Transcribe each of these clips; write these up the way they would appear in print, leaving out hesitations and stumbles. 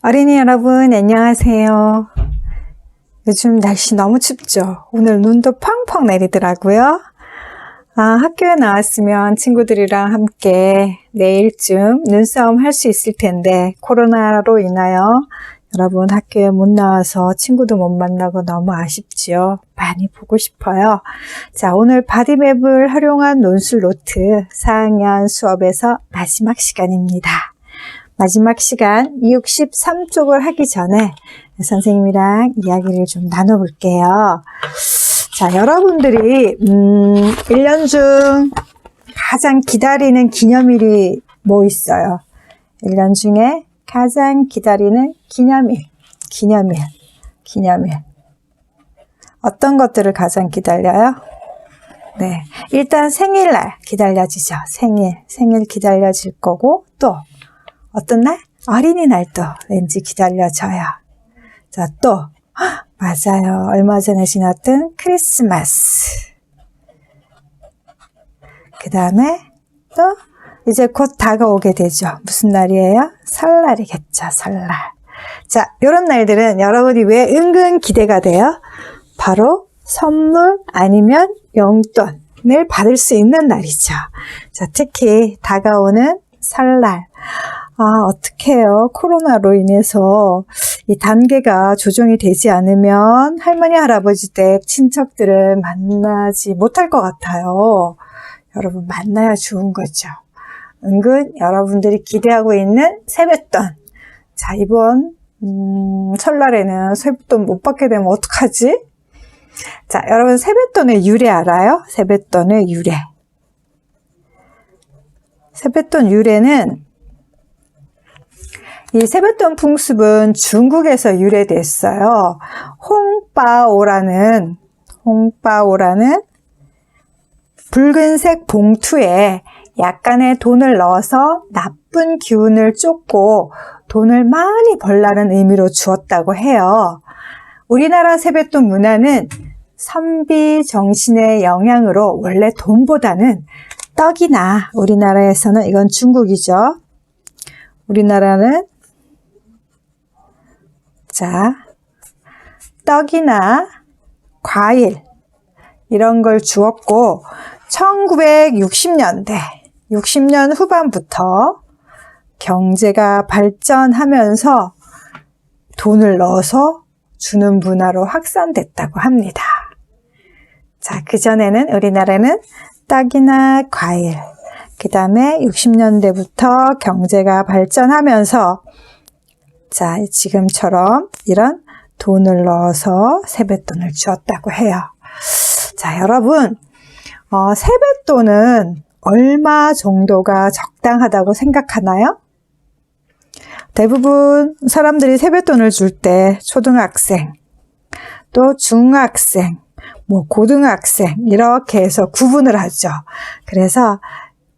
어린이 여러분 안녕하세요. 요즘 날씨 너무 춥죠? 오늘 눈도 펑펑 내리더라고요. 학교에 나왔으면 친구들이랑 함께 내일쯤 눈싸움 할 수 있을 텐데 코로나로 인하여 여러분 학교에 못 나와서 친구도 못 만나고 너무 아쉽지요. 많이 보고 싶어요. 자, 오늘 바디맵을 활용한 논술 노트 4학년 수업에서 마지막 시간입니다. 마지막 시간 63쪽을 하기 전에 선생님이랑 이야기를 좀 나눠볼게요. 자, 여러분들이 1년 중 가장 기다리는 기념일이 뭐 있어요? 1년 중에 가장 기다리는 기념일. 어떤 것들을 가장 기다려요? 네, 일단 생일날 기다려지죠. 생일 기다려질 거고, 또 어떤 날? 어린이날도 왠지 기다려져요. 자, 또 맞아요. 얼마 전에 지났던 크리스마스. 그 다음에 또 이제 곧 다가오게 되죠. 무슨 날이에요? 설날이겠죠. 설날. 자, 이런 날들은 여러분이 왜 은근 기대가 돼요? 바로 선물 아니면 용돈을 받을 수 있는 날이죠. 자, 특히 다가오는 설날. 어떡해요. 코로나로 인해서 이 단계가 조정이 되지 않으면 할머니, 할아버지 댁 친척들을 만나지 못할 것 같아요. 여러분 만나야 좋은 거죠. 은근 여러분들이 기대하고 있는 세뱃돈. 자, 이번 설날에는 세뱃돈 못 받게 되면 어떡하지? 자, 여러분 세뱃돈의 유래 알아요? 세뱃돈의 유래. 세뱃돈 유래는 이 세뱃돈 풍습은 중국에서 유래됐어요. 홍바오라는 붉은색 봉투에 약간의 돈을 넣어서 나쁜 기운을 쫓고 돈을 많이 벌라는 의미로 주었다고 해요. 우리나라 세뱃돈 문화는 선비 정신의 영향으로 원래 돈보다는 떡이나, 우리나라에서는 이건 중국이죠. 우리나라는 자, 떡이나 과일 이런 걸 주었고 1960년대 60년 후반부터 경제가 발전하면서 돈을 넣어서 주는 문화로 확산됐다고 합니다. 자, 그전에는 우리나라는 떡이나 과일, 그 다음에 60년대부터 경제가 발전하면서 자, 지금처럼 이런 돈을 넣어서 세뱃돈을 주었다고 해요. 자, 여러분, 세뱃돈은 얼마 정도가 적당하다고 생각하나요? 대부분 사람들이 세뱃돈을 줄 때 초등학생, 또 중학생, 고등학생 이렇게 해서 구분을 하죠. 그래서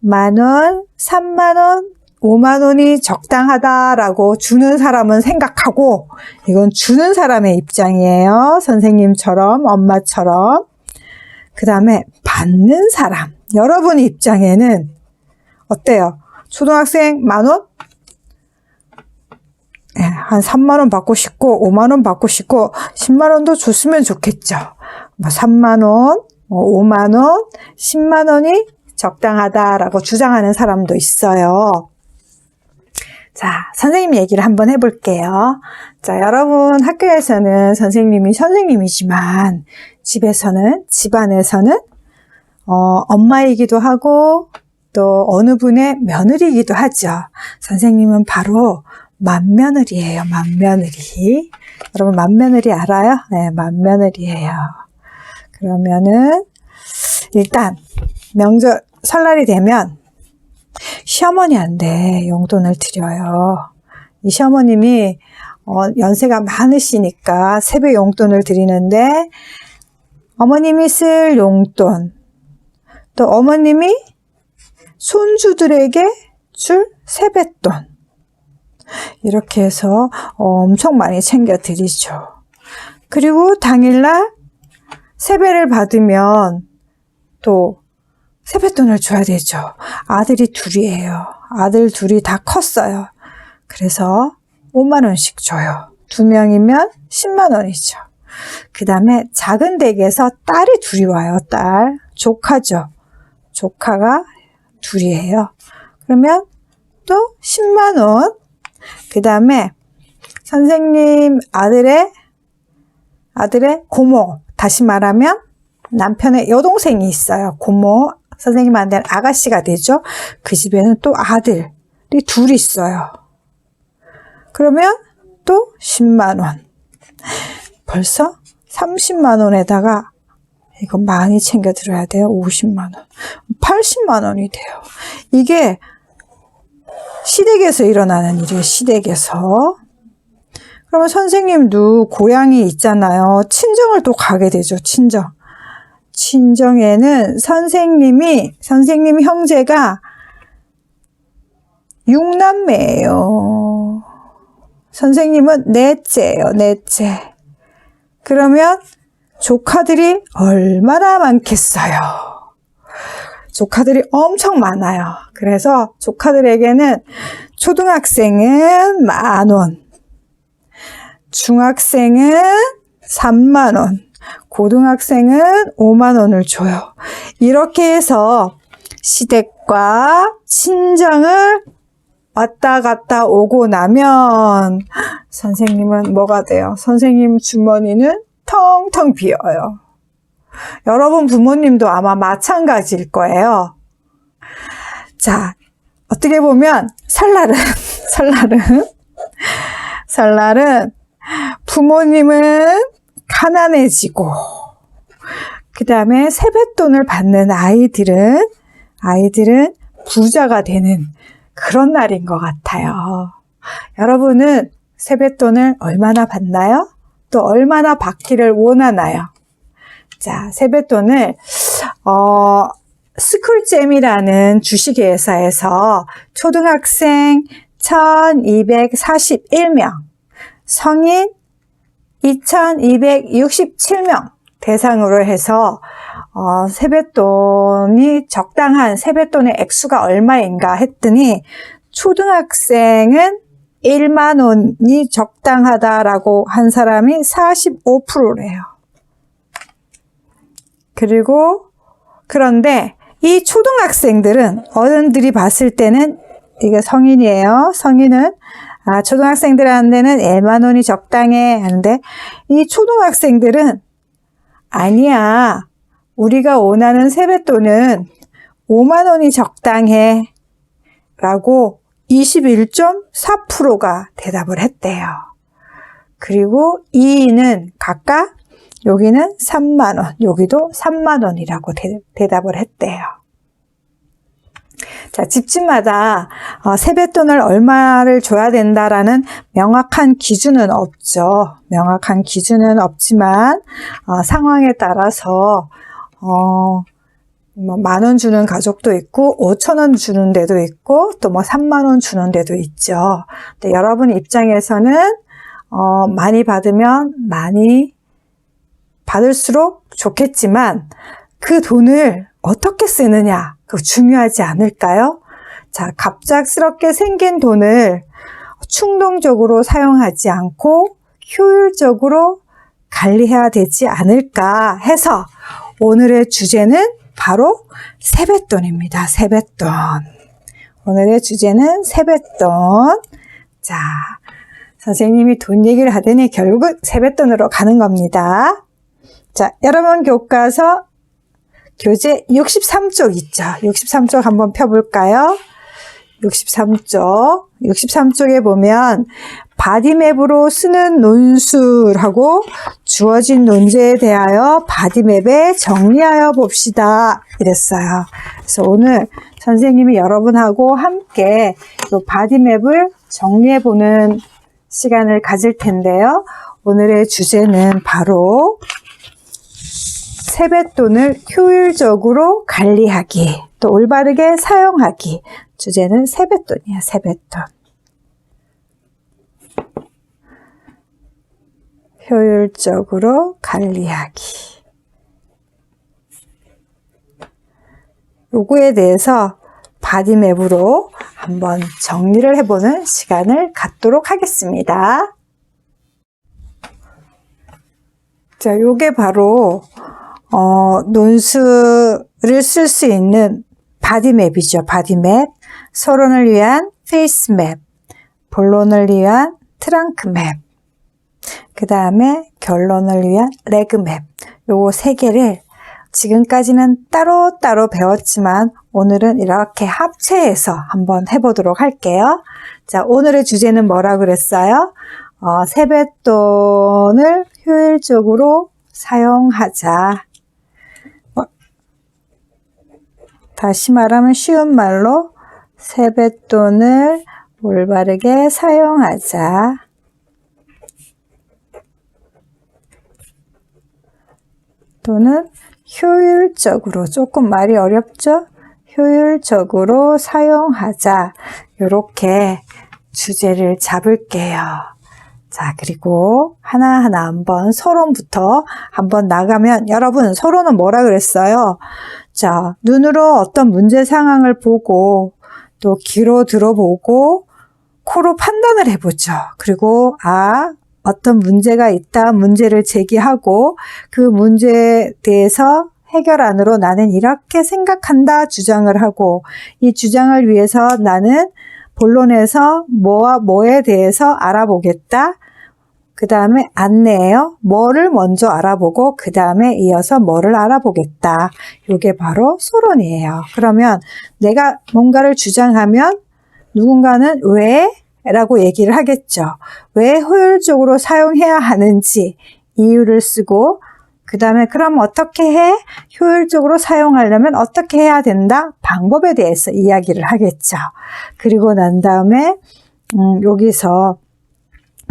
10,000원, 30,000원, 50,000원이 적당하다라고 주는 사람은 생각하고, 이건 주는 사람의 입장이에요. 선생님처럼, 엄마처럼. 그 다음에 받는 사람, 여러분 입장에는 어때요? 초등학생 10,000원? 네, 한 30,000원 받고 싶고 50,000원 받고 싶고 100,000원도 줬으면 좋겠죠. 30,000원, 50,000원, 100,000원이 적당하다라고 주장하는 사람도 있어요. 자, 선생님 얘기를 한번 해볼게요. 자, 여러분 학교에서는 선생님이 선생님이지만 집안에서는 엄마이기도 하고 또 어느 분의 며느리이기도 하죠. 선생님은 바로 맏며느리예요. 맏며느리. 여러분 맏며느리 알아요? 네, 맏며느리예요. 그러면은 일단 명절 설날이 되면 시어머니한테 용돈을 드려요. 이 시어머님이 연세가 많으시니까 세배 용돈을 드리는데 어머님이 쓸 용돈, 또 어머님이 손주들에게 줄 세뱃돈, 이렇게 해서 엄청 많이 챙겨 드리죠. 그리고 당일날 세배를 받으면 또 세뱃돈을 줘야 되죠. 아들이 둘이에요. 아들 둘이 다 컸어요. 그래서 5만 원씩 줘요. 2명이면 10만 원이죠. 그 다음에 작은 댁에서 딸이 둘이 와요. 딸. 조카죠. 조카가 둘이에요. 그러면 또 10만 원. 그 다음에 선생님 아들의 고모. 다시 말하면 남편의 여동생이 있어요. 고모. 선생님한테는 아가씨가 되죠. 그 집에는 또 아들이 둘 있어요. 그러면 또 10만 원. 벌써 30만 원에다가 이거 많이 챙겨 드려야 돼요. 50만 원. 80만 원이 돼요. 이게 시댁에서 일어나는 일이에요. 시댁에서. 그러면 선생님도 고향이 있잖아요. 친정을 또 가게 되죠. 친정에는 선생님 형제가 6남매예요. 선생님은 넷째예요. 넷째. 그러면 조카들이 얼마나 많겠어요. 조카들이 엄청 많아요. 그래서 조카들에게는 초등학생은 10,000원, 중학생은 30,000원, 고등학생은 5만 원을 줘요. 이렇게 해서 시댁과 친정을 왔다 갔다 오고 나면 선생님은 뭐가 돼요? 선생님 주머니는 텅텅 비어요. 여러분 부모님도 아마 마찬가지일 거예요. 자, 어떻게 보면 설날은 부모님은 가난해지고 그 다음에 세뱃돈을 받는 아이들은 부자가 되는 그런 날인 것 같아요. 여러분은 세뱃돈을 얼마나 받나요? 또 얼마나 받기를 원하나요? 자, 세뱃돈을 스쿨잼이라는 주식회사에서 초등학생 1,241명, 성인 2,267명 대상으로 해서 세뱃돈이 적당한 세뱃돈의 액수가 얼마인가 했더니 초등학생은 1만 원이 적당하다라고 한 사람이 45%래요. 그런데 이 초등학생들은 어른들이 봤을 때는 이게 성인이에요. 성인은 초등학생들한테는 1만 원이 적당해 하는데 이 초등학생들은 아니야. 우리가 원하는 세뱃돈은 5만 원이 적당해 라고 21.4%가 대답을 했대요. 그리고 2위는 각각 여기는 3만 원, 여기도 3만 원이라고 대답을 했대요. 자, 집집마다 세뱃돈을 얼마를 줘야 된다라는 명확한 기준은 없죠. 명확한 기준은 없지만 상황에 따라서 10,000원 주는 가족도 있고 5,000원 주는 데도 있고 또 3만 원 주는 데도 있죠. 근데 여러분 입장에서는 많이 받으면 많이 받을수록 좋겠지만 그 돈을 어떻게 쓰느냐 그거 중요하지 않을까요? 자, 갑작스럽게 생긴 돈을 충동적으로 사용하지 않고 효율적으로 관리해야 되지 않을까 해서 오늘의 주제는 바로 세뱃돈입니다. 세뱃돈. 오늘의 주제는 세뱃돈. 자, 선생님이 돈 얘기를 하더니 결국은 세뱃돈으로 가는 겁니다. 자, 여러분 교과서 교재 63쪽 있죠. 63쪽 한번 펴볼까요? 63쪽에 보면 바디맵으로 쓰는 논술하고 주어진 논제에 대하여 바디맵에 정리하여 봅시다. 이랬어요. 그래서 오늘 선생님이 여러분하고 함께 이 바디맵을 정리해보는 시간을 가질 텐데요. 오늘의 주제는 바로 세뱃돈을 효율적으로 관리하기, 또 올바르게 사용하기. 주제는 세뱃돈이야, 세뱃돈. 효율적으로 관리하기. 요거에 대해서 바디맵으로 한번 정리를 해보는 시간을 갖도록 하겠습니다. 자, 요게 바로 논술을 쓸 수 있는 바디맵이죠. 바디맵. 서론을 위한 페이스맵, 본론을 위한 트렁크맵, 그 다음에 결론을 위한 레그맵. 요거 세 개를 지금까지는 따로따로 배웠지만 오늘은 이렇게 합체해서 한번 해보도록 할게요. 자, 오늘의 주제는 뭐라고 그랬어요? 세뱃돈을 효율적으로 사용하자. 다시 말하면 쉬운 말로 세뱃돈을 올바르게 사용하자. 또는 효율적으로, 조금 말이 어렵죠? 효율적으로 사용하자. 이렇게 주제를 잡을게요. 자, 그리고 하나하나 한번 서론부터 한번 나가면, 여러분 서론은 뭐라 그랬어요? 자, 눈으로 어떤 문제 상황을 보고 또 귀로 들어보고 코로 판단을 해보죠. 그리고 어떤 문제가 있다, 문제를 제기하고 그 문제에 대해서 해결안으로 나는 이렇게 생각한다 주장을 하고, 이 주장을 위해서 나는 본론에서 뭐와 뭐에 대해서 알아보겠다. 그 다음에 안내예요. 뭐를 먼저 알아보고 그 다음에 이어서 뭐를 알아보겠다. 이게 바로 서론이에요. 그러면 내가 뭔가를 주장하면 누군가는 왜? 라고 얘기를 하겠죠. 왜 효율적으로 사용해야 하는지 이유를 쓰고, 그 다음에 그럼 어떻게 해? 효율적으로 사용하려면 어떻게 해야 된다? 방법에 대해서 이야기를 하겠죠. 그리고 난 다음에 여기서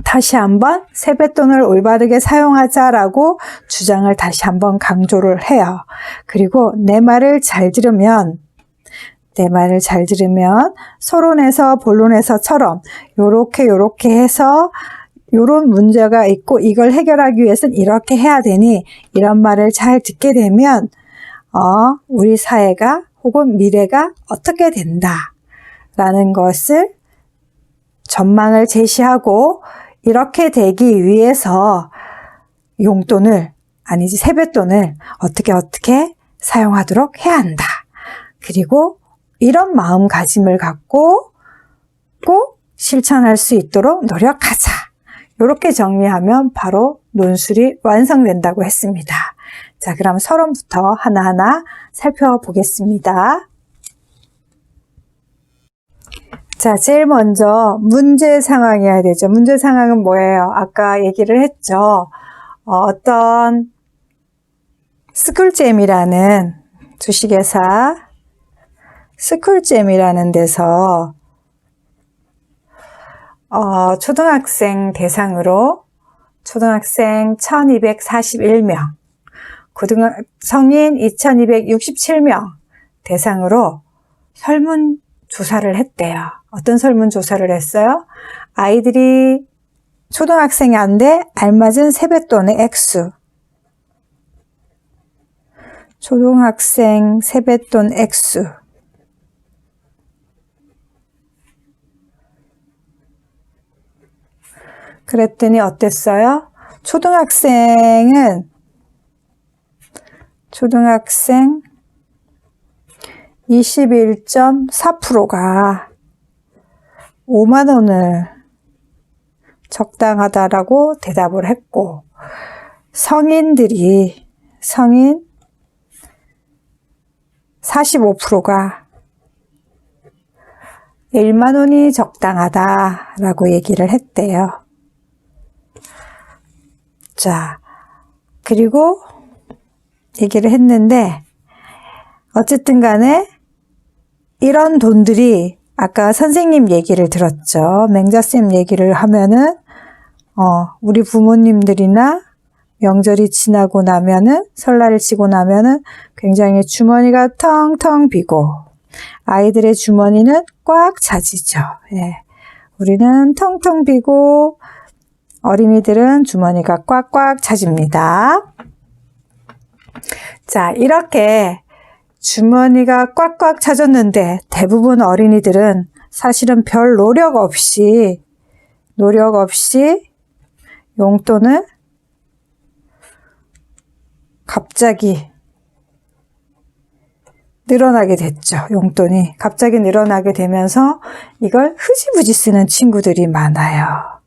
다시 한번 세뱃돈을 올바르게 사용하자라고 주장을 다시 한번 강조를 해요. 그리고 내 말을 잘 들으면 서론에서 본론에서처럼 요렇게 해서 요런 문제가 있고 이걸 해결하기 위해서는 이렇게 해야 되니 이런 말을 잘 듣게 되면 우리 사회가 혹은 미래가 어떻게 된다라는 것을 전망을 제시하고, 이렇게 되기 위해서 세뱃돈을 어떻게 사용하도록 해야 한다. 그리고 이런 마음가짐을 갖고 꼭 실천할 수 있도록 노력하자. 이렇게 정리하면 바로 논술이 완성된다고 했습니다. 자, 그럼 서론부터 하나하나 살펴보겠습니다. 자, 제일 먼저 문제 상황이어야 되죠. 문제 상황은 뭐예요? 아까 얘기를 했죠. 어떤 스쿨잼이라는 주식회사 스쿨잼이라는 데서 초등학생 대상으로 초등학생 1241명, 성인 2267명 대상으로 설문조사를 했대요. 어떤 설문조사를 했어요? 아이들이 초등학생한테 알맞은 세뱃돈의 액수, 초등학생 세뱃돈 액수, 그랬더니 어땠어요? 초등학생 21.4%가 5만 원을 적당하다라고 대답을 했고, 성인 45%가 1만 원이 적당하다라고 얘기를 했대요. 자, 그리고 얘기를 했는데, 어쨌든 간에 이런 돈들이 아까 선생님 얘기를 들었죠. 맹자쌤 얘기를 하면은 우리 부모님들이나 명절이 지나고 나면은, 설날을 지고 나면은 굉장히 주머니가 텅텅 비고 아이들의 주머니는 꽉 차지죠. 예. 우리는 텅텅 비고 어린이들은 주머니가 꽉꽉 차집니다. 자, 이렇게 주머니가 꽉꽉 차졌는데 대부분 어린이들은 사실은 별 노력 없이 용돈을 갑자기 늘어나게 됐죠. 용돈이 갑자기 늘어나게 되면서 이걸 흐지부지 쓰는 친구들이 많아요.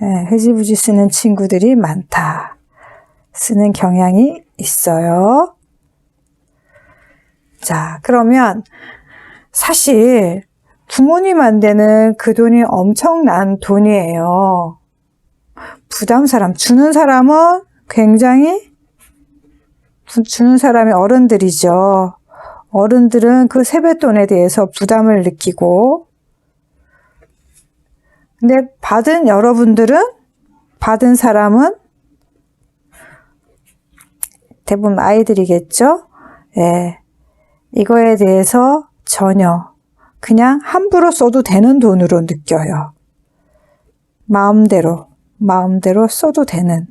네, 흐지부지 쓰는 친구들이 많다. 쓰는 경향이 있어요. 자, 그러면 사실 부모님한테는 그 돈이 엄청난 돈이에요. 주는 사람은 굉장히 주는 사람이 어른들이죠. 어른들은 그 세뱃돈에 대해서 부담을 느끼고, 근데 받은 사람은 대부분 아이들이겠죠. 예. 이거에 대해서 전혀 그냥 함부로 써도 되는 돈으로 느껴요. 마음대로 써도 되는.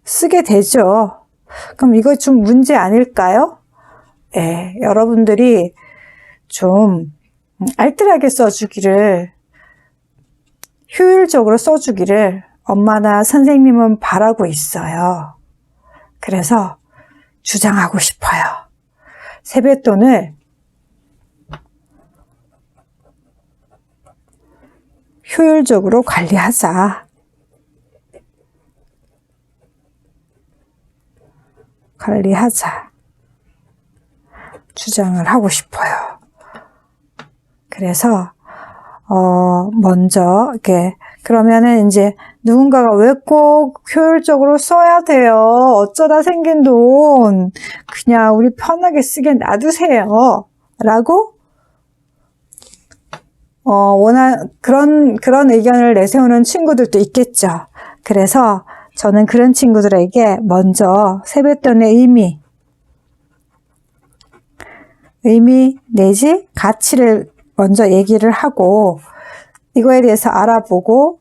쓰게 되죠. 그럼 이거 좀 문제 아닐까요? 예, 여러분들이 좀 알뜰하게 써주기를, 효율적으로 써주기를 엄마나 선생님은 바라고 있어요. 그래서 주장하고 싶어요. 세뱃돈을 효율적으로 관리하자. 주장을 하고 싶어요. 그래서 먼저 이렇게 그러면은 이제 누군가가 왜 꼭 효율적으로 써야 돼요? 어쩌다 생긴 돈 그냥 우리 편하게 쓰게 놔두세요. 라고 그런 의견을 내세우는 친구들도 있겠죠. 그래서 저는 그런 친구들에게 먼저 세뱃돈의 의미 내지 가치를 먼저 얘기를 하고, 이거에 대해서 알아보고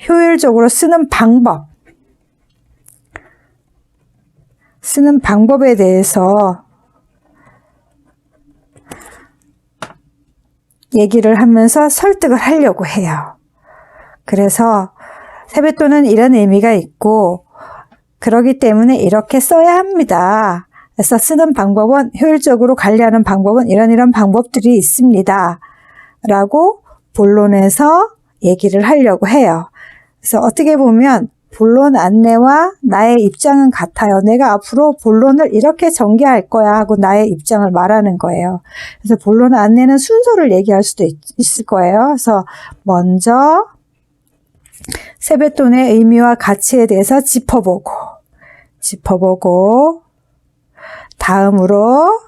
효율적으로 쓰는 방법에 대해서 얘기를 하면서 설득을 하려고 해요. 그래서 세뱃돈은 이런 의미가 있고 그러기 때문에 이렇게 써야 합니다. 그래서 쓰는 방법은, 효율적으로 관리하는 방법은 이런 방법들이 있습니다. 라고 본론에서 얘기를 하려고 해요. 그래서 어떻게 보면 본론 안내와 나의 입장은 같아요. 내가 앞으로 본론을 이렇게 전개할 거야 하고 나의 입장을 말하는 거예요. 그래서 본론 안내는 순서를 얘기할 수도 있을 거예요. 그래서 먼저 세뱃돈의 의미와 가치에 대해서 짚어보고 다음으로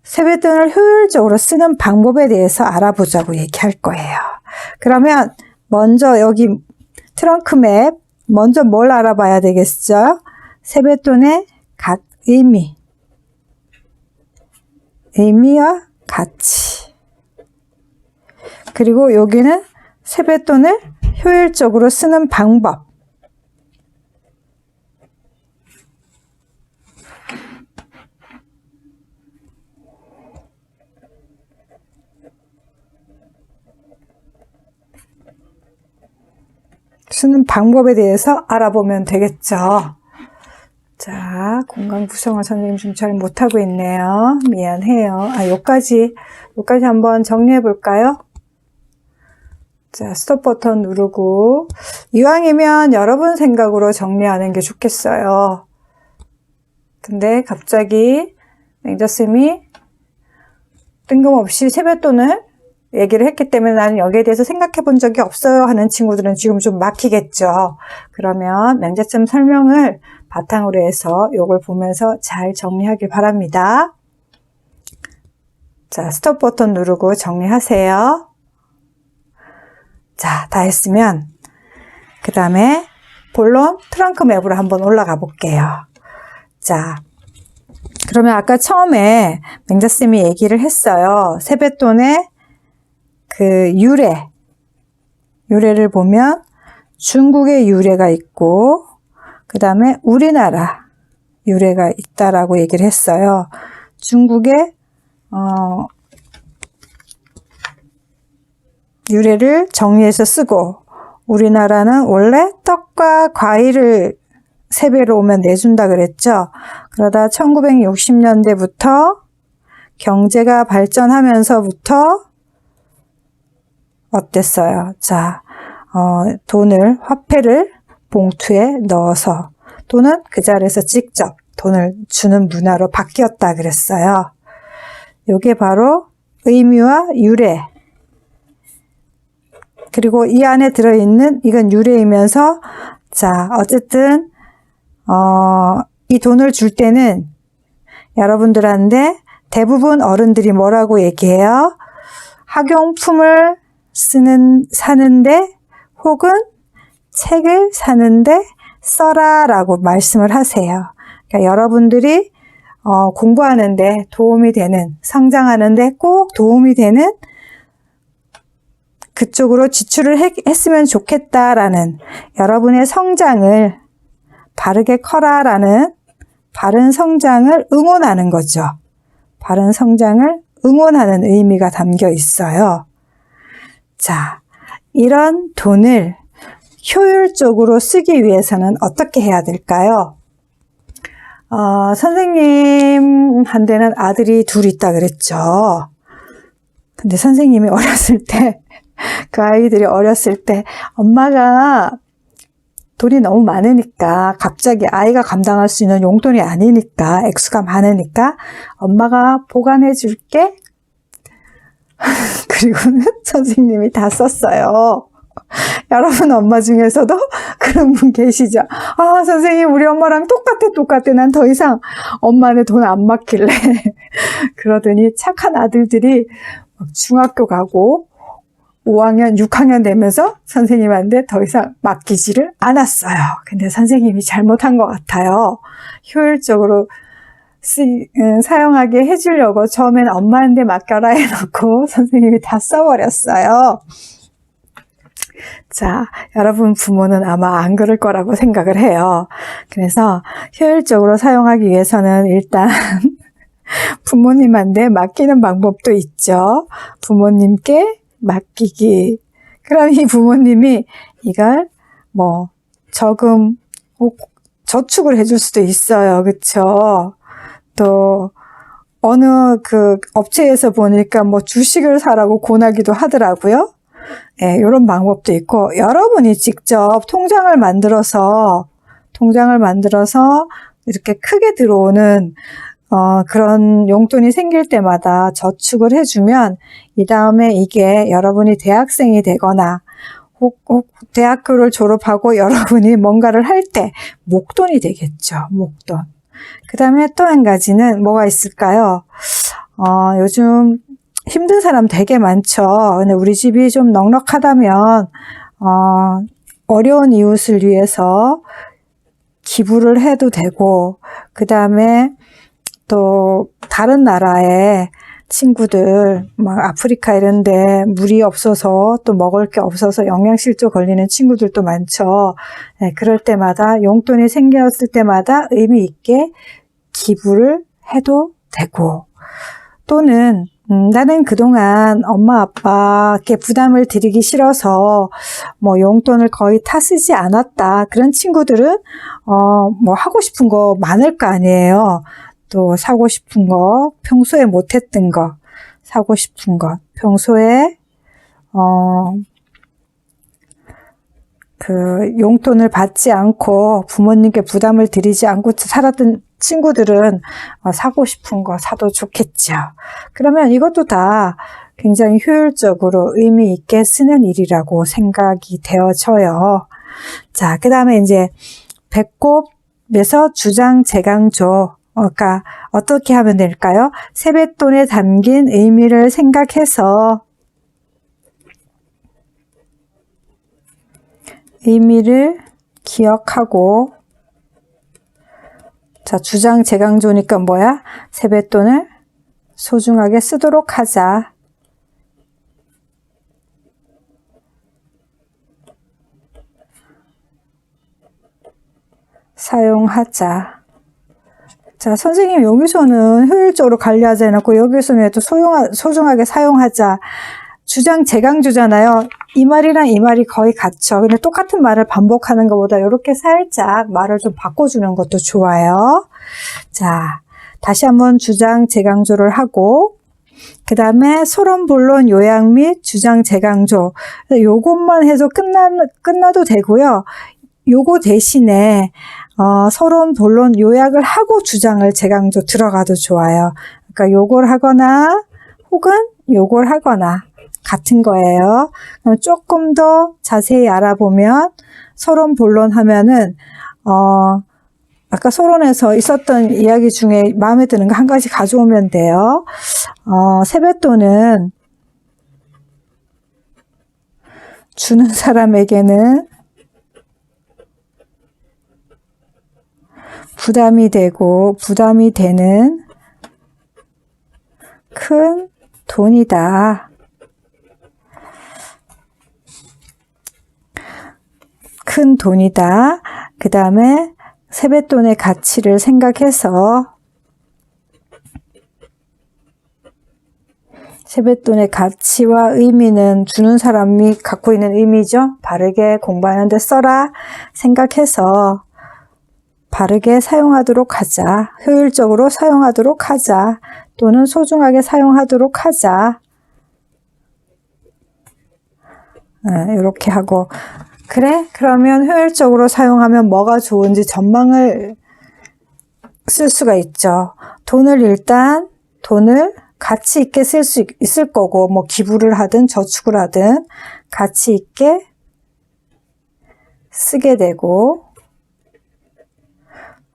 세뱃돈을 효율적으로 쓰는 방법에 대해서 알아보자고 얘기할 거예요. 그러면 먼저 여기 트렁크 맵, 먼저 뭘 알아봐야 되겠죠? 세뱃돈의 의미와 가치. 그리고 여기는 세뱃돈을 효율적으로 쓰는 방법. 쓰는 방법에 대해서 알아보면 되겠죠. 자, 공간 구성을 선생님 좀 잘 못하고 있네요. 미안해요. 요까지 한번 정리해 볼까요? 자, 스톱 버튼 누르고, 이왕이면 여러분 생각으로 정리하는 게 좋겠어요. 근데 갑자기 맹자쌤이 뜬금없이 세뱃돈을 얘기를 했기 때문에 나는 여기에 대해서 생각해 본 적이 없어요 하는 친구들은 지금 좀 막히겠죠. 그러면 맹자점 설명을 바탕으로 해서 이걸 보면서 잘 정리하길 바랍니다. 자, 스톱 버튼 누르고 정리하세요. 자, 다 했으면 그 다음에 본론 트렁크 맵으로 한번 올라가 볼게요. 자, 그러면 아까 처음에 맹자쌤이 얘기를 했어요. 세뱃돈의 그 유래를 보면 중국의 유래가 있고 그 다음에 우리나라 유래가 있다라고 얘기를 했어요. 중국의 유래를 정리해서 쓰고, 우리나라는 원래 떡과 과일을 세배로 오면 내준다 그랬죠. 그러다 1960년대부터 경제가 발전하면서부터 어땠어요? 자, 돈을, 화폐를 봉투에 넣어서 또는 그 자리에서 직접 돈을 주는 문화로 바뀌었다 그랬어요. 이게 바로 의미와 유래. 그리고 이 안에 들어있는 이건 유래이면서, 자, 어쨌든 이 돈을 줄 때는 여러분들한테 대부분 어른들이 뭐라고 얘기해요? 학용품을 사는데 혹은 책을 사는데 써라 라고 말씀을 하세요. 그러니까 여러분들이 공부하는데 도움이 되는, 성장하는데 꼭 도움이 되는 그쪽으로 지출을 했으면 좋겠다라는, 여러분의 성장을 바르게 커라라는 바른 성장을 응원하는 거죠. 바른 성장을 응원하는 의미가 담겨 있어요. 자, 이런 돈을 효율적으로 쓰기 위해서는 어떻게 해야 될까요? 선생님한테는 아들이 둘 있다 그랬죠. 근데 선생님이 어렸을 때, 그 아이들이 어렸을 때 엄마가 돈이 너무 많으니까, 갑자기 아이가 감당할 수 있는 용돈이 아니니까, 액수가 많으니까 엄마가 보관해 줄게. 그리고는 선생님이 다 썼어요. 여러분 엄마 중에서도 그런 분 계시죠? 아, 선생님 우리 엄마랑 똑같아. 난 더 이상 엄마한테 돈 안 맡길래. 그러더니 착한 아들들이 중학교 가고 5학년, 6학년 되면서 선생님한테 더 이상 맡기지를 않았어요. 근데 선생님이 잘못한 것 같아요. 효율적으로 사용하게 해주려고 처음엔 엄마한테 맡겨라 해놓고 선생님이 다 써버렸어요. 자, 여러분 부모는 아마 안 그럴 거라고 생각을 해요. 그래서 효율적으로 사용하기 위해서는 일단 부모님한테 맡기는 방법도 있죠. 부모님께 맡기기. 그럼 이 부모님이 이걸 저금, 저축을 해줄 수도 있어요. 그쵸? 또 어느 그 업체에서 보니까 주식을 사라고 권하기도 하더라고요. 예, 이런 방법도 있고, 여러분이 직접 통장을 만들어서 이렇게 크게 들어오는 그런 용돈이 생길 때마다 저축을 해주면, 이 다음에 이게 여러분이 대학생이 되거나 혹 대학교를 졸업하고 여러분이 뭔가를 할 때 목돈이 되겠죠. 목돈. 그 다음에 또 한 가지는 뭐가 있을까요? 요즘 힘든 사람 되게 많죠. 근데 우리 집이 좀 넉넉하다면 어려운 이웃을 위해서 기부를 해도 되고, 그 다음에 또 다른 나라의 친구들, 아프리카 이런데 물이 없어서 또 먹을 게 없어서 영양실조 걸리는 친구들도 많죠. 네, 그럴 때마다 용돈이 생겼을 때마다 의미 있게 기부를 해도 되고, 또는 나는 그동안 엄마 아빠께 부담을 드리기 싫어서 용돈을 거의 다 쓰지 않았다. 그런 친구들은 하고 싶은 거 많을 거 아니에요. 또 사고 싶은 거, 평소에 못했던 거, 사고 싶은 것, 평소에 그 용돈을 받지 않고 부모님께 부담을 드리지 않고 살았던 친구들은 사고 싶은 거 사도 좋겠죠. 그러면 이것도 다 굉장히 효율적으로 의미 있게 쓰는 일이라고 생각이 되어져요. 자, 그 다음에 이제 배꼽에서 주장재강조. 그러니까 어떻게 하면 될까요? 세뱃돈에 담긴 의미를 생각해서 의미를 기억하고, 자, 주장재강조니까 뭐야? 세뱃돈을 소중하게 쓰도록 하자. 사용하자. 자, 선생님 여기서는 효율적으로 관리하지 않고 여기서는 또 소중하게 사용하자. 주장 재강조잖아요. 이 말이랑 이 말이 거의 같죠. 근데 똑같은 말을 반복하는 것보다 이렇게 살짝 말을 좀 바꿔주는 것도 좋아요. 자, 다시 한번 주장 재강조를 하고 그 다음에 소론, 본론, 요약 및 주장 재강조. 요것만 해도 끝나도 되고요. 요거 대신에 서론, 본론, 요약을 하고 주장을 재강조 들어가도 좋아요. 그러니까 요걸 하거나 혹은 요걸 하거나 같은 거예요. 조금 더 자세히 알아보면 서론, 본론 하면은 아까 서론에서 있었던 이야기 중에 마음에 드는 거 한 가지 가져오면 돼요. 세뱃돈은 주는 사람에게는 부담이 되고 부담이 되는 큰 돈이다. 큰 돈이다. 그 다음에 세뱃돈의 가치를 생각해서 세뱃돈의 가치와 의미는 주는 사람이 갖고 있는 의미죠. 바르게 공부하는 데 써라 생각해서 바르게 사용하도록 하자. 효율적으로 사용하도록 하자. 또는 소중하게 사용하도록 하자. 이렇게 하고 그래? 그러면 효율적으로 사용하면 뭐가 좋은지 전망을 쓸 수가 있죠. 돈을 가치 있게 쓸 수 있을 거고 뭐 기부를 하든 저축을 하든 가치 있게 쓰게 되고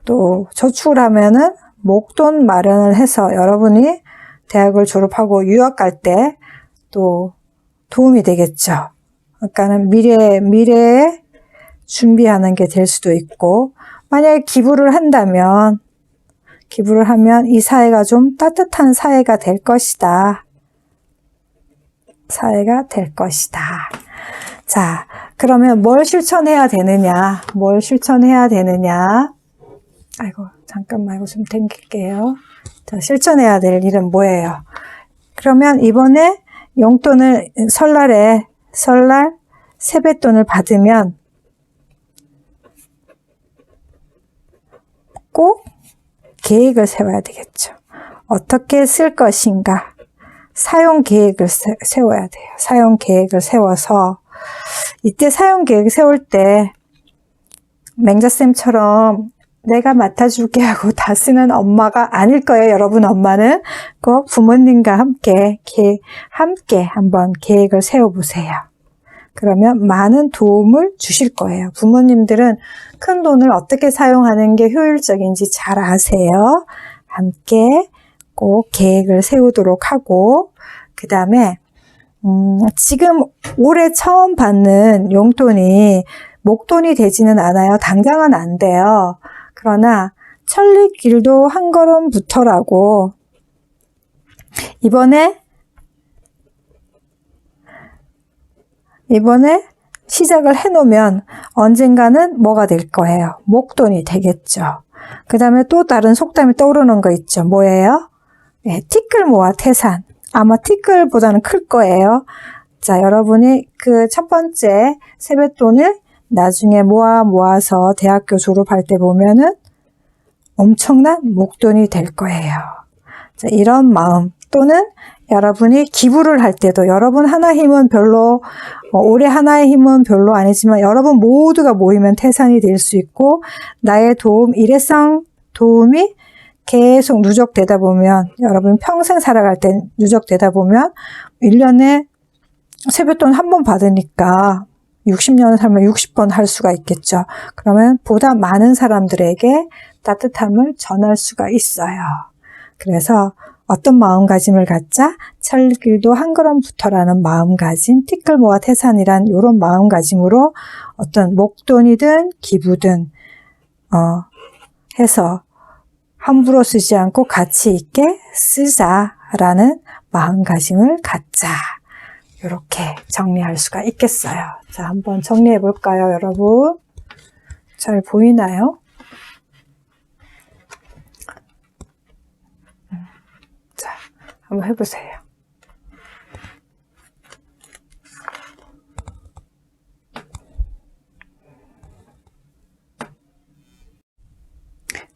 또 저축을 하면은 목돈 마련을 해서 여러분이 대학을 졸업하고 유학 갈 때 또 도움이 되겠죠. 그러니까는 미래에 준비하는 게 될 수도 있고 만약에 기부를 하면 이 사회가 좀 따뜻한 사회가 될 것이다. 사회가 될 것이다. 자, 그러면 뭘 실천해야 되느냐? 아이고, 잠깐만, 이거 좀 당길게요. 자, 실천해야 될 일은 뭐예요? 그러면 이번에 용돈을 설날 세뱃돈을 받으면 꼭 계획을 세워야 되겠죠. 어떻게 쓸 것인가? 사용 계획을 세워야 돼요. 사용 계획을 세워서 이때 사용 계획 세울 때 맹자쌤처럼 내가 맡아줄게 하고 다 쓰는 엄마가 아닐 거예요. 여러분 엄마는 꼭 부모님과 함께 한번 계획을 세워보세요. 그러면 많은 도움을 주실 거예요. 부모님들은 큰 돈을 어떻게 사용하는 게 효율적인지 잘 아세요. 함께 꼭 계획을 세우도록 하고 그 다음에 지금 올해 처음 받는 용돈이 목돈이 되지는 않아요. 당장은 안 돼요. 그러나 천리길도 한 걸음부터라고 이번에 시작을 해놓으면 언젠가는 뭐가 될 거예요? 목돈이 되겠죠. 그 다음에 또 다른 속담이 떠오르는 거 있죠. 뭐예요? 네, 티끌 모아 태산. 아마 티끌보다는 클 거예요. 자, 여러분이 그 첫 번째 세뱃돈을 나중에 모아서 대학교 졸업할 때 보면은 엄청난 목돈이 될 거예요. 자, 이런 마음 또는 여러분이 기부를 할 때도 여러분 하나의 힘은 별로 올해 하나의 힘은 별로 아니지만 여러분 모두가 모이면 태산이 될 수 있고 나의 일회성 도움이 계속 누적되다 보면 여러분 평생 살아갈 때 누적되다 보면 1년에 세뱃돈 한 번 받으니까 60년을 살면 60번 할 수가 있겠죠. 그러면 보다 많은 사람들에게 따뜻함을 전할 수가 있어요. 그래서 어떤 마음가짐을 갖자? 천리길도 한 걸음부터라는 마음가짐, 티끌 모아 태산이란 이런 마음가짐으로 어떤 목돈이든 기부든 해서 함부로 쓰지 않고 가치 있게 쓰자라는 마음가짐을 갖자. 이렇게 정리할 수가 있겠어요. 자, 한번 정리해 볼까요, 여러분? 잘 보이나요? 한번 해보세요.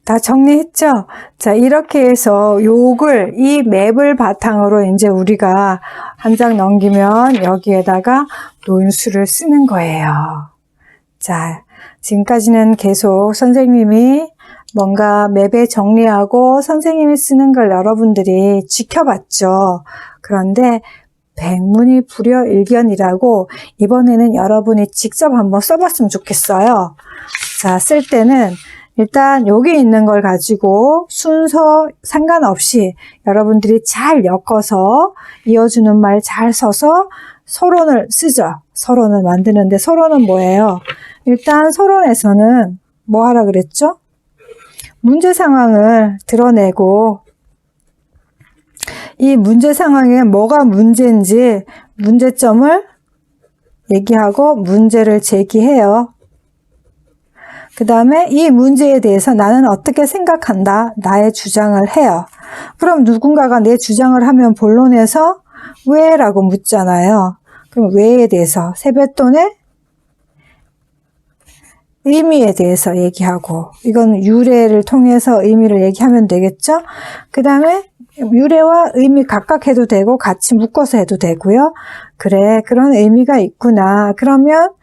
다 정리했죠? 자, 이렇게 해서 이 맵을 바탕으로 이제 우리가 한 장 넘기면 여기에다가 논술을 쓰는 거예요. 자, 지금까지는 계속 선생님이 뭔가 맵에 정리하고 선생님이 쓰는 걸 여러분들이 지켜봤죠. 그런데 백문이 불여일견이라고 이번에는 여러분이 직접 한번 써봤으면 좋겠어요. 자, 쓸 때는 일단 여기 있는 걸 가지고 순서 상관없이 여러분들이 잘 엮어서 이어주는 말 잘 써서 서론을 쓰죠. 서론을 만드는데 서론은 뭐예요? 일단 서론에서는 뭐 하라 그랬죠? 문제 상황을 드러내고 이 문제 상황에 뭐가 문제인지 문제점을 얘기하고 문제를 제기해요. 그 다음에 이 문제에 대해서 나는 어떻게 생각한다. 나의 주장을 해요. 그럼 누군가가 내 주장을 하면 본론에서 왜? 라고 묻잖아요. 그럼 왜에 대해서 세뱃돈의 의미에 대해서 얘기하고 이건 유래를 통해서 의미를 얘기하면 되겠죠. 그 다음에 유래와 의미 각각 해도 되고 같이 묶어서 해도 되고요. 그래, 그런 의미가 있구나. 그러면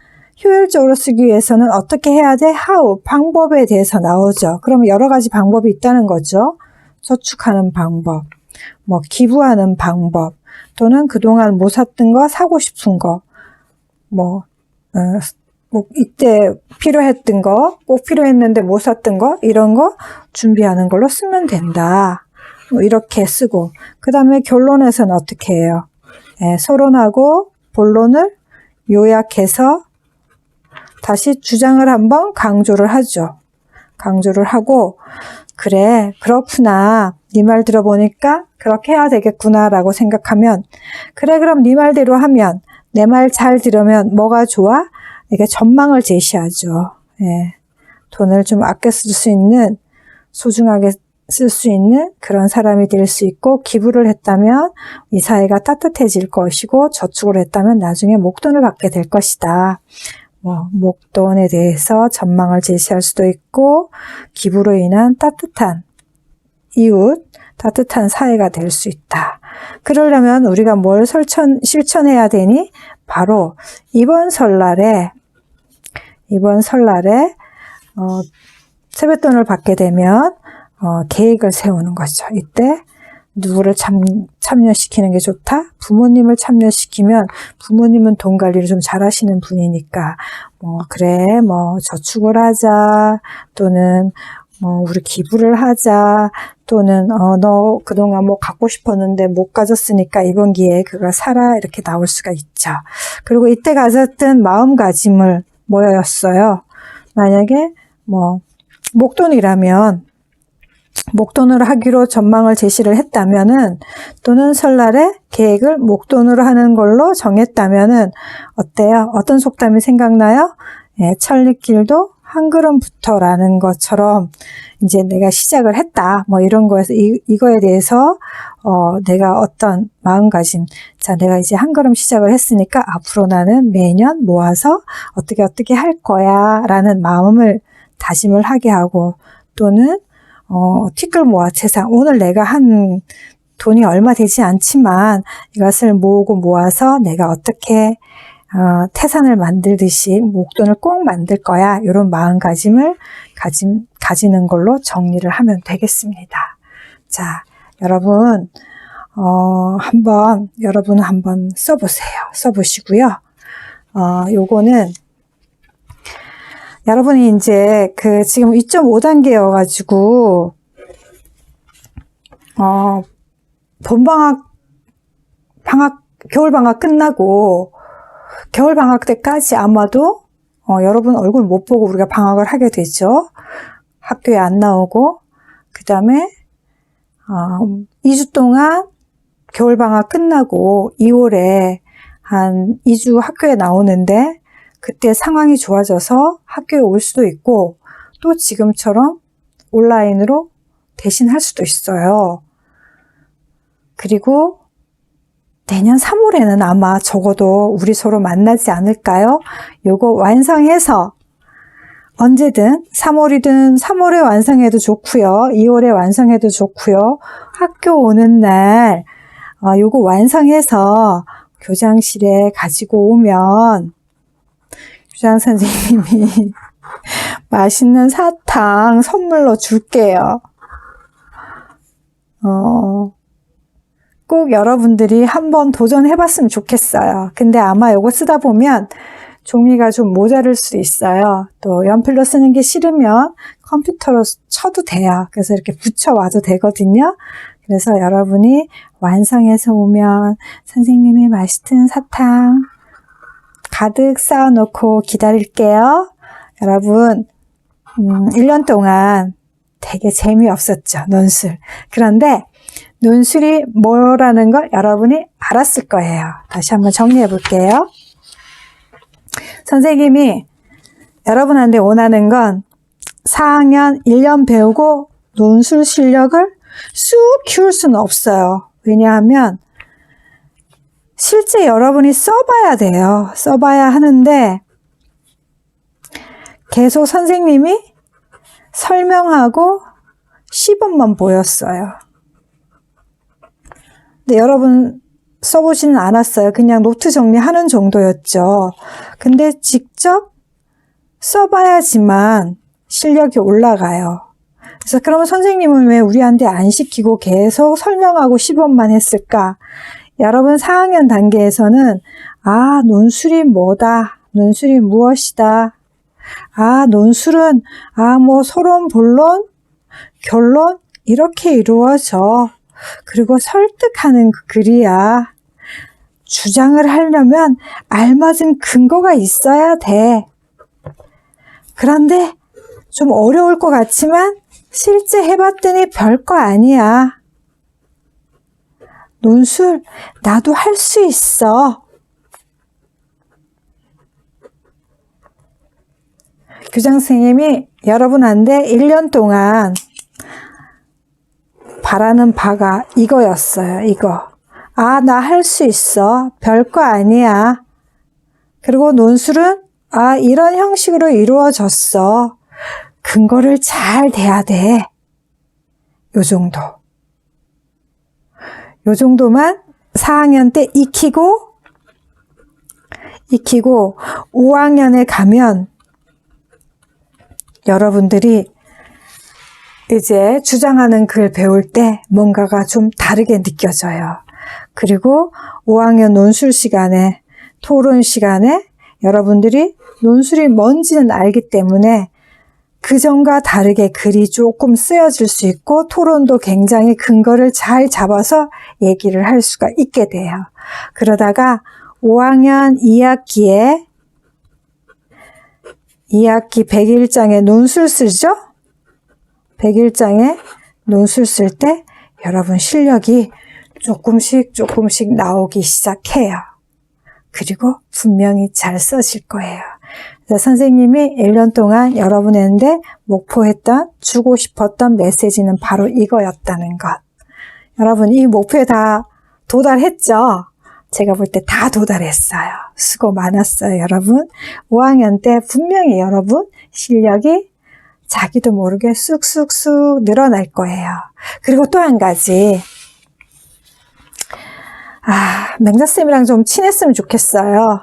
효율적으로 쓰기 위해서는 어떻게 해야 돼? how, 방법에 대해서 나오죠. 그러면 여러 가지 방법이 있다는 거죠. 저축하는 방법, 뭐 기부하는 방법, 또는 그동안 못 샀던 거, 사고 싶은 거, 뭐 이때 필요했던 거, 꼭 필요했는데 못 샀던 거, 이런 거 준비하는 걸로 쓰면 된다. 뭐 이렇게 쓰고, 그 다음에 결론에서는 어떻게 해요? 서론하고 본론을 요약해서 다시 주장을 한번 강조를 하죠. 강조를 하고, 그래, 그렇구나. 네 말 들어보니까 그렇게 해야 되겠구나 라고 생각하면, 그래, 그럼 네 말대로 하면, 내 말 잘 들으면 뭐가 좋아? 이게 전망을 제시하죠. 돈을 좀 아껴 쓸 수 있는, 소중하게 쓸 수 있는 그런 사람이 될 수 있고, 기부를 했다면 이 사회가 따뜻해질 것이고, 저축을 했다면 나중에 목돈을 받게 될 것이다. 목돈에 대해서 전망을 제시할 수도 있고, 기부로 인한 따뜻한 이웃, 따뜻한 사회가 될 수 있다. 그러려면 우리가 뭘 실천해야 되니? 바로 이번 설날에 세뱃돈을 받게 되면 계획을 세우는 거죠. 이때 누구를 참여시키는 게 좋다? 부모님을 참여시키면 부모님은 돈 관리를 좀 잘하시는 분이니까 그래, 저축을 하자, 또는 우리 기부를 하자, 또는 너 그동안 뭐 갖고 싶었는데 못 가졌으니까 이번 기회에 그걸 사라, 이렇게 나올 수가 있죠. 그리고 이때 가졌던 마음가짐을 뭐였어요? 만약에 목돈이라면 목돈으로 하기로 전망을 제시를 했다면은, 또는 설날에 계획을 목돈으로 하는 걸로 정했다면은 어때요? 어떤 속담이 생각나요? 천리길도 한 걸음부터라는 것처럼 이제 내가 시작을 했다. 이런 거에서 이거에 대해서 내가 어떤 마음가짐, 자, 내가 이제 한 걸음 시작을 했으니까 앞으로 나는 매년 모아서 어떻게 할 거야 라는 마음을 다짐을 하게 하고, 또는 티끌 모아 채상, 오늘 내가 한 돈이 얼마 되지 않지만 이것을 모으고 모아서 내가 어떻게 태산을 만들듯이 목돈을 꼭 만들 거야, 이런 마음가짐을 가지는 걸로 정리를 하면 되겠습니다. 자, 여러분 여러분 한번 써보세요. 써보시고요. 요거는 여러분이 이제 지금 2.5단계여가지고 겨울방학 끝나고 겨울방학 때까지 아마도 여러분 얼굴 못 보고 우리가 방학을 하게 되죠. 학교에 안 나오고, 그 다음에 2주 동안 겨울방학 끝나고 2월에 한 2주 학교에 나오는데, 그때 상황이 좋아져서 학교에 올 수도 있고, 또 지금처럼 온라인으로 대신 할 수도 있어요. 그리고 내년 3월에는 아마 적어도 우리 서로 만나지 않을까요? 요거 완성해서 언제든 3월이든 3월에 완성해도 좋고요. 2월에 완성해도 좋고요. 학교 오는 날 요거 완성해서 교장실에 가지고 오면 교장 선생님이 맛있는 사탕 선물로 줄게요. 꼭 여러분들이 한번 도전해봤으면 좋겠어요. 근데 아마 요거 쓰다 보면 종이가 좀 모자랄 수 있어요. 또 연필로 쓰는 게 싫으면 컴퓨터로 쳐도 돼요. 그래서 이렇게 붙여와도 되거든요. 그래서 여러분이 완성해서 오면 선생님이 맛있는 사탕 가득 쌓아놓고 기다릴게요. 여러분 1년 동안 되게 재미없었죠. 논술. 그런데 논술이 뭐라는 걸 여러분이 알았을 거예요. 다시 한번 정리해 볼게요. 선생님이 여러분한테 원하는 건 4학년 1년 배우고 논술 실력을 쑥 키울 수는 없어요. 왜냐하면 실제 여러분이 써봐야 돼요. 써봐야 하는데 계속 선생님이 설명하고 시범만 보였어요. 근데 여러분 써보지는 않았어요. 그냥 노트 정리하는 정도였죠. 근데 직접 써봐야지만 실력이 올라가요. 그래서 그러면 선생님은 왜 우리한테 안 시키고 계속 설명하고 시범만 했을까? 여러분 4학년 단계에서는 논술이 뭐다. 논술이 무엇이다. 논술은 뭐 서론, 본론, 결론 이렇게 이루어져. 그리고 설득하는 그 글이야. 주장을 하려면 알맞은 근거가 있어야 돼. 그런데 좀 어려울 것 같지만 실제 해봤더니 별거 아니야. 논술 나도 할 수 있어. 교장 선생님이 여러분한테 1년 동안 바라는 바가 이거였어요. 이거. 나 할 수 있어. 별거 아니야. 그리고 논술은 이런 형식으로 이루어졌어. 근거를 잘 대야 돼. 요 정도. 요 정도만 4학년 때 익히고 5학년에 가면 여러분들이 이제 주장하는 글 배울 때 뭔가가 좀 다르게 느껴져요. 그리고 5학년 논술 시간에, 토론 시간에 여러분들이 논술이 뭔지는 알기 때문에 그전과 다르게 글이 조금 쓰여질 수 있고 토론도 굉장히 근거를 잘 잡아서 얘기를 할 수가 있게 돼요. 그러다가 5학년 2학기에 2학기 100일장에 논술 쓰죠? 100일장에 논술 쓸 때 여러분 실력이 조금씩 나오기 시작해요. 그리고 분명히 잘 써질 거예요. 그래서 선생님이 1년 동안 여러분한테 목표했던, 주고 싶었던 메시지는 바로 이거였다는 것. 여러분 이 목표에 다 도달했죠? 제가 볼 때 다 도달했어요. 수고 많았어요, 여러분. 5학년 때 분명히 여러분 실력이 자기도 모르게 쑥쑥쑥 늘어날 거예요. 그리고 또 한 가지. 맹자쌤이랑 좀 친했으면 좋겠어요.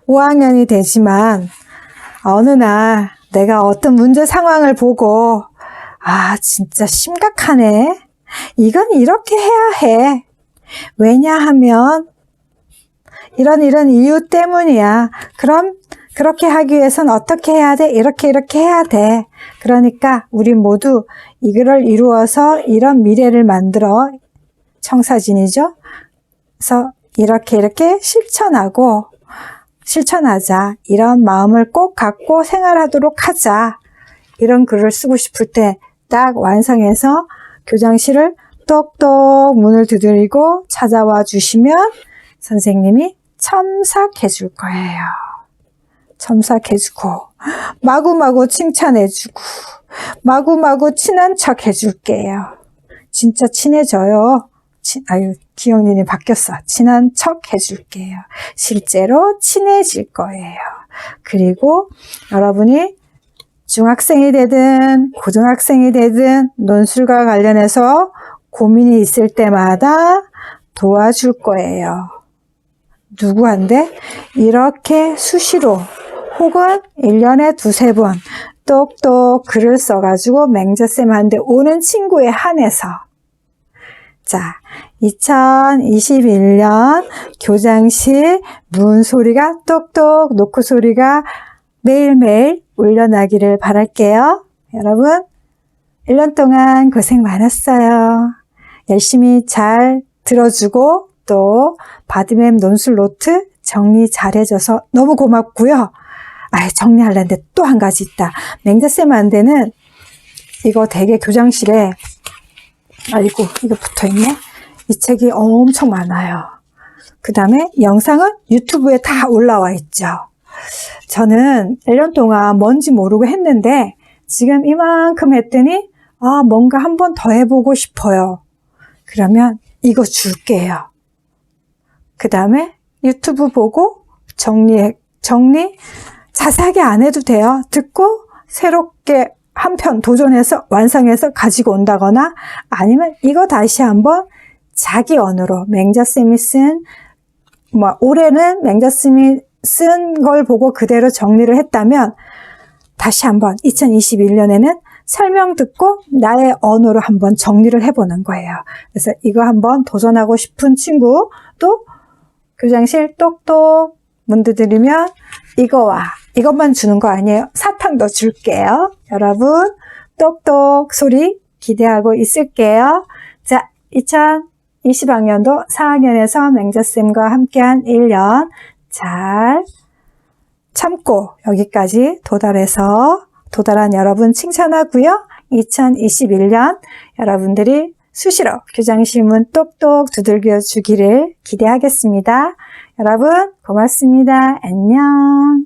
5학년이 되지만 어느 날 내가 어떤 문제 상황을 보고 진짜 심각하네. 이건 이렇게 해야 해. 왜냐하면 이런 이유 때문이야. 그럼 그렇게 하기 위해서는 어떻게 해야 돼? 이렇게 해야 돼. 그러니까 우리 모두 이거를 이루어서 이런 미래를 만들어. 청사진이죠. 그래서 이렇게 실천하자. 이런 마음을 꼭 갖고 생활하도록 하자. 이런 글을 쓰고 싶을 때 딱 완성해서 교장실을 똑똑 문을 두드리고 찾아와 주시면 선생님이 첨삭해 줄 거예요. 첨삭해주고 마구마구 칭찬해주고 마구마구 친한 척 해줄게요. 진짜 친해져요. 기억력이 바뀌었어. 친한 척 해줄게요. 실제로 친해질 거예요. 그리고 여러분이 중학생이 되든 고등학생이 되든 논술과 관련해서 고민이 있을 때마다 도와줄 거예요. 누구한테? 이렇게 수시로 혹은 1년에 두세 번 똑똑 글을 써가지고 맹자쌤한테 오는 친구에 한해서 자, 2021년 교장실 문 소리가 똑똑 노크 소리가 매일매일 울려나기를 바랄게요. 여러분 1년 동안 고생 많았어요. 열심히 잘 들어주고 또 바디맵 논술 노트 정리 잘해줘서 너무 고맙고요. 정리하려는데 또 한 가지 있다. 맹자쌤한테는 이거 되게 교장실에 이거 붙어있네. 이 책이 엄청 많아요. 그 다음에 영상은 유튜브에 다 올라와 있죠. 저는 1년 동안 뭔지 모르고 했는데 지금 이만큼 했더니 뭔가 한 번 더 해보고 싶어요. 그러면 이거 줄게요. 그 다음에 유튜브 보고 정리 자세하게 안 해도 돼요. 듣고 새롭게 한 편 도전해서 완성해서 가지고 온다거나 아니면 이거 다시 한번 자기 언어로 맹자쌤이 쓴 올해는 맹자쌤이 쓴 걸 보고 그대로 정리를 했다면 다시 한번 2021년에는 설명 듣고 나의 언어로 한번 정리를 해보는 거예요. 그래서 이거 한번 도전하고 싶은 친구 또 교장실 똑똑 문드 드리면 이것만 주는 거 아니에요. 사탕도 줄게요. 여러분 똑똑 소리 기대하고 있을게요. 자, 2020학년도 4학년에서 맹자쌤과 함께한 1년 잘 참고 여기까지 도달한 여러분 칭찬하고요. 2021년 여러분들이 수시로 교장실 문 똑똑 두들겨 주기를 기대하겠습니다. 여러분 고맙습니다. 안녕.